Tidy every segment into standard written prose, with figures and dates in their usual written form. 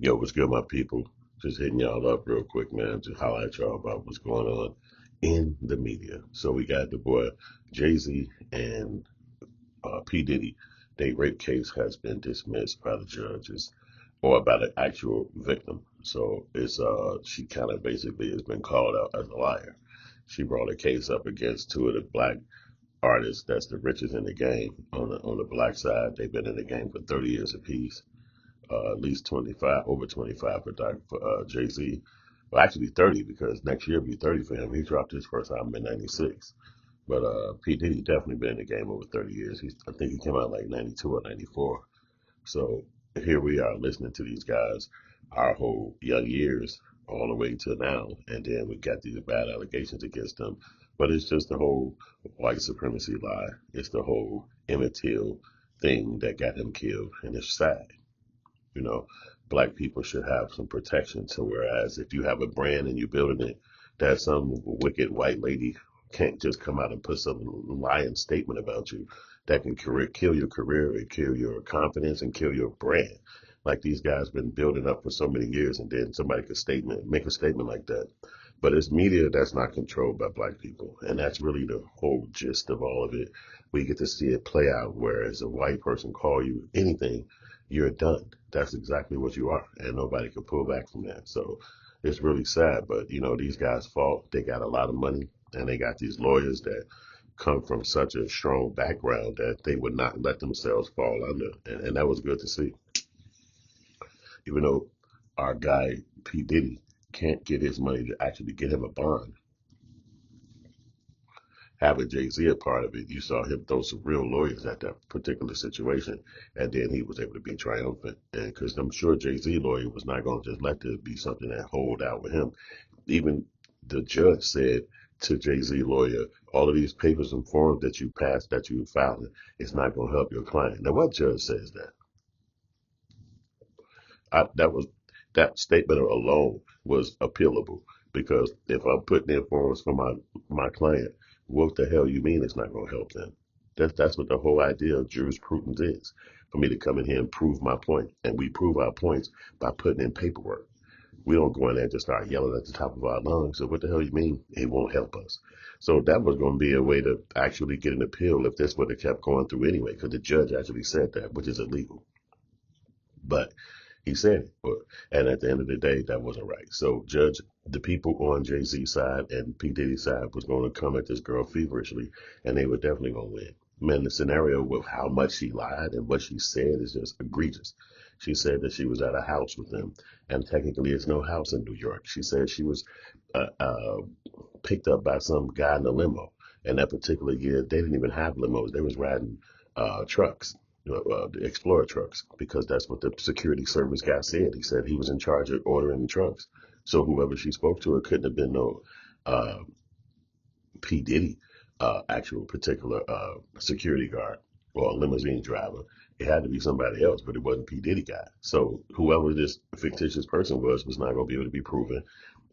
Yo, what's good, my people? Just hitting y'all up real quick, man, to holler at y'all about what's going on in the media. So we got the boy Jay-Z and P. Diddy. Their rape case has been dismissed by the judges or by the actual victim. So it's she kind of basically has been called out as a liar. She brought a case up against two of the black artists that's the richest in the game on the black side. They've been in the game for 30 years apiece, at least 25, over 25 for Jay-Z. Well, actually 30 because next year will be 30 for him. He dropped his first album in 96. But P. Diddy definitely been in the game over 30 years. I think he came out like 92 or 94. So here we are listening to these guys our whole young years all the way to now. And then we got these bad allegations against them. But it's just the whole white supremacy lie. It's the whole Emmett Till thing that got him killed. And it's sad. You know, black people should have some protection. So whereas if you have a brand and you're building it, that some wicked white lady can't just come out and put some lying statement about you that can kill your career and kill your confidence and kill your brand. Like these guys been building up for so many years, and then somebody could make a statement like that. But it's media that's not controlled by black people, and that's really the whole gist of all of it. We get to see it play out. Whereas a white person call you anything, you're done. That's exactly what you are, and nobody can pull back from that. So it's really sad, but these guys fought. They got a lot of money, and they got these lawyers that come from such a strong background that they would not let themselves fall under, and that was good to see. Even though our guy P Diddy can't get his money to actually get him a bond, having Jay Z a part of it, you saw him throw some real lawyers at that particular situation, and then he was able to be triumphant. And because I'm sure Jay Z lawyer was not going to just let this be something that hold out with him. Even the judge said to Jay Z lawyer, all of these papers and forms that you passed, that you filed, it's not going to help your client. Now, what judge says that? That was that statement alone was appealable because if I'm putting in forms for my client, what the hell you mean it's not going to help them? That's what the whole idea of jurisprudence is. For me to come in here and prove my point, and we prove our points by putting in paperwork. We don't go in there and just start yelling at the top of our lungs. So what the hell you mean it won't help us? So that was going to be a way to actually get an appeal if this would have kept going through anyway, because the judge actually said that, which is illegal. But he said it. And at the end of the day, that wasn't right. So Judge, the people on Jay-Z's side and P. Diddy's side was going to come at this girl feverishly, and they were definitely going to win. Man, the scenario with how much she lied and what she said is just egregious. She said that she was at a house with them, and technically it's no house in New York. She said she was uh, uh, picked up by some guy in a limo. And that particular year, they didn't even have limos. They was riding trucks, the Explorer trucks, because that's what the security service guy said. He said he was in charge of ordering the trucks. So whoever she spoke to, it couldn't have been no uh, P. Diddy, actual particular security guard or a limousine driver. It had to be somebody else, but it wasn't P. Diddy guy. So whoever this fictitious person was not going to be able to be proven.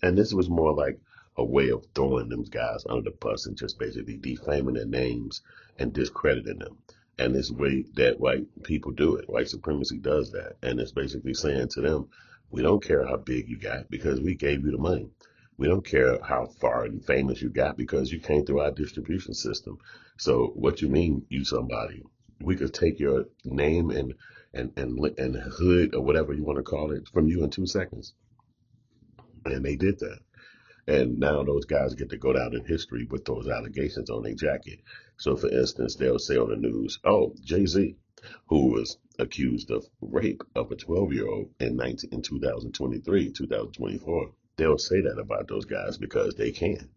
And this was more like a way of throwing them guys under the bus and just basically defaming their names and discrediting them. And this way that white people do it. White supremacy does that. And it's basically saying to them, we don't care how big you got because we gave you the money. We don't care how far and famous you got because you came through our distribution system. So what you mean, you somebody? We could take your name and hood or whatever you want to call it from you in 2 seconds. And they did that. And now those guys get to go down in history with those allegations on their jacket. So, for instance, they'll say on the news, "Oh, Jay Z, who was accused of rape of a 12-year-old in 2023, 2024." They'll say that about those guys because they can.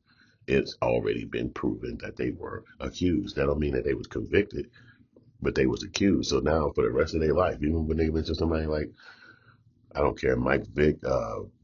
It's already been proven that they were accused. That don't mean that they was convicted, but they was accused. So now, for the rest of their life, even when they mention somebody like I don't care, Mike Vick,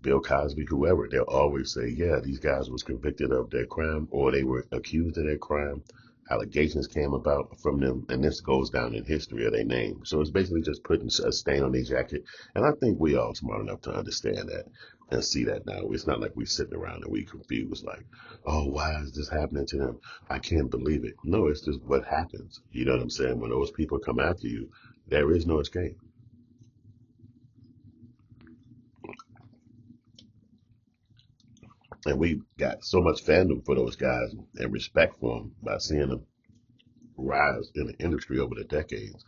Bill Cosby, whoever, they'll always say, yeah, these guys was convicted of their crime or they were accused of their crime. Allegations came about from them, and this goes down in history of their name. So it's basically just putting a stain on their jacket. And I think we all smart enough to understand that and see that now. It's not like we sitting around and we confused like, oh, why is this happening to them? I can't believe it. No, it's just what happens. You know what I'm saying? When those people come after you, there is no escape. And we got so much fandom for those guys and respect for them by seeing them rise in the industry over the decades.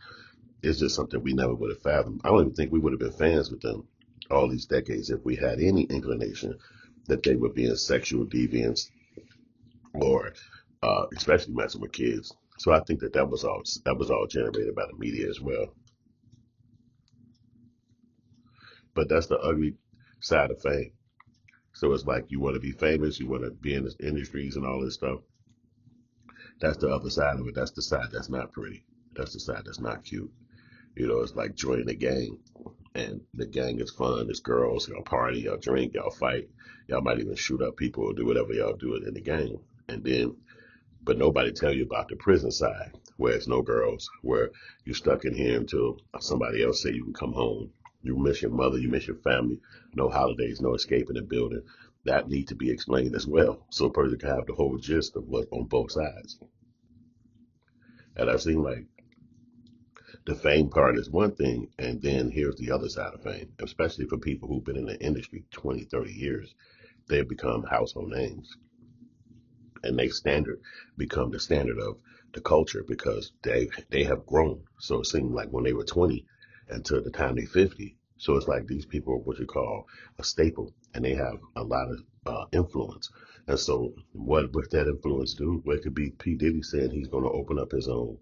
It's just something we never would have fathomed. I don't even think we would have been fans with them all these decades if we had any inclination that they were being sexual deviants or especially messing with kids. So I think that was all generated by the media as well. But that's the ugly side of fame. So it's like you want to be famous, you want to be in the industries and all this stuff. That's the other side of it. That's the side that's not pretty. That's the side that's not cute. It's like joining a gang, and the gang is fun. It's girls, y'all party, y'all drink, y'all fight. Y'all might even shoot up people or do whatever y'all do in the gang. And then, but nobody tell you about the prison side, where it's no girls, where you're stuck in here until somebody else say you can come home. You miss your mother, you miss your family. No holidays, no escaping the building. That need to be explained as well, so a person can have the whole gist of what's on both sides. And I've seen like the fame part is one thing, and then here's the other side of fame, especially for people who've been in the industry 20, 30 years. They've become household names, and they standard become the standard of the culture because they have grown. So it seemed like when they were 20 until the time they're 50. So it's like these people are what you call a staple, and they have a lot of influence. And so what would that influence do? Well, it could be P. Diddy saying he's going to open up his own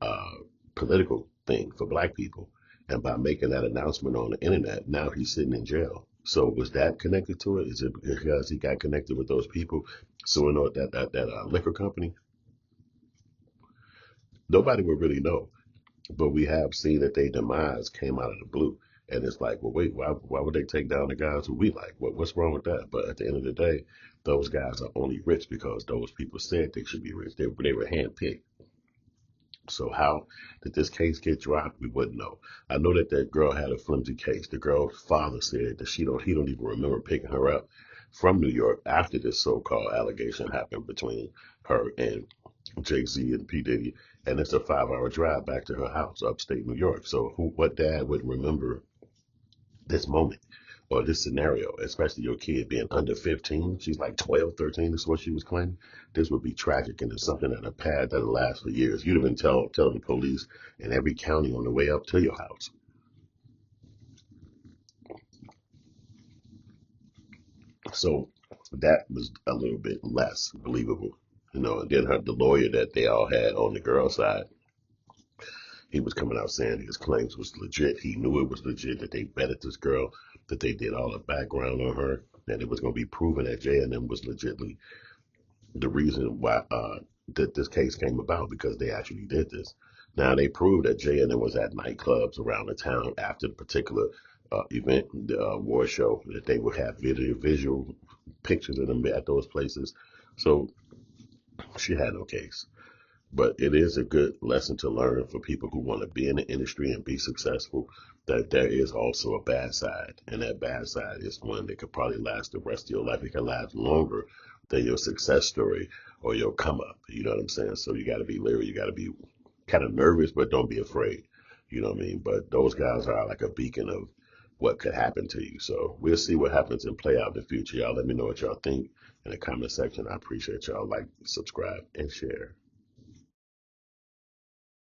uh, political thing for black people. And by making that announcement on the internet, now he's sitting in jail. So was that connected to it? Is it because he got connected with those people suing that liquor company? Nobody would really know. But we have seen that their demise came out of the blue. And it's like, well, wait, why would they take down the guys who we like? What's wrong with that? But at the end of the day, those guys are only rich because those people said they should be rich. They were handpicked. So how did this case get dropped? We wouldn't know. I know that that girl had a flimsy case. The girl's father said that he don't even remember picking her up from New York after this so-called allegation happened between her and Jay-Z and P. Diddy. And it's a 5-hour drive back to her house, upstate New York. So what dad would remember this moment or this scenario, especially your kid being under 15? She's like 12, 13 is what she was claiming. This would be tragic, and it's something that a pad that'll last for years. You'd have been telling the police in every county on the way up to your house. So that was a little bit less believable. And then the lawyer that they all had on the girl's side, he was coming out saying his claims was legit. He knew it was legit, that they vetted this girl, that they did all the background on her, and it was going to be proven that J&M was legitly the reason why that this case came about, because they actually did this. Now they proved that J&M was at nightclubs around the town after the particular event, the award show, that they would have visual pictures of them at those places. So she had no case. But it is a good lesson to learn for people who want to be in the industry and be successful, that there is also a bad side. And that bad side is one that could probably last the rest of your life. It can last longer than your success story or your come up. You know what I'm saying? So you got to be leery. You got to be kind of nervous, but don't be afraid. You know what I mean? But those guys are like a beacon of what could happen to you. So we'll see what happens and play out in the future. Y'all let me know what y'all think in the comment section. I appreciate y'all. Like, subscribe, and share.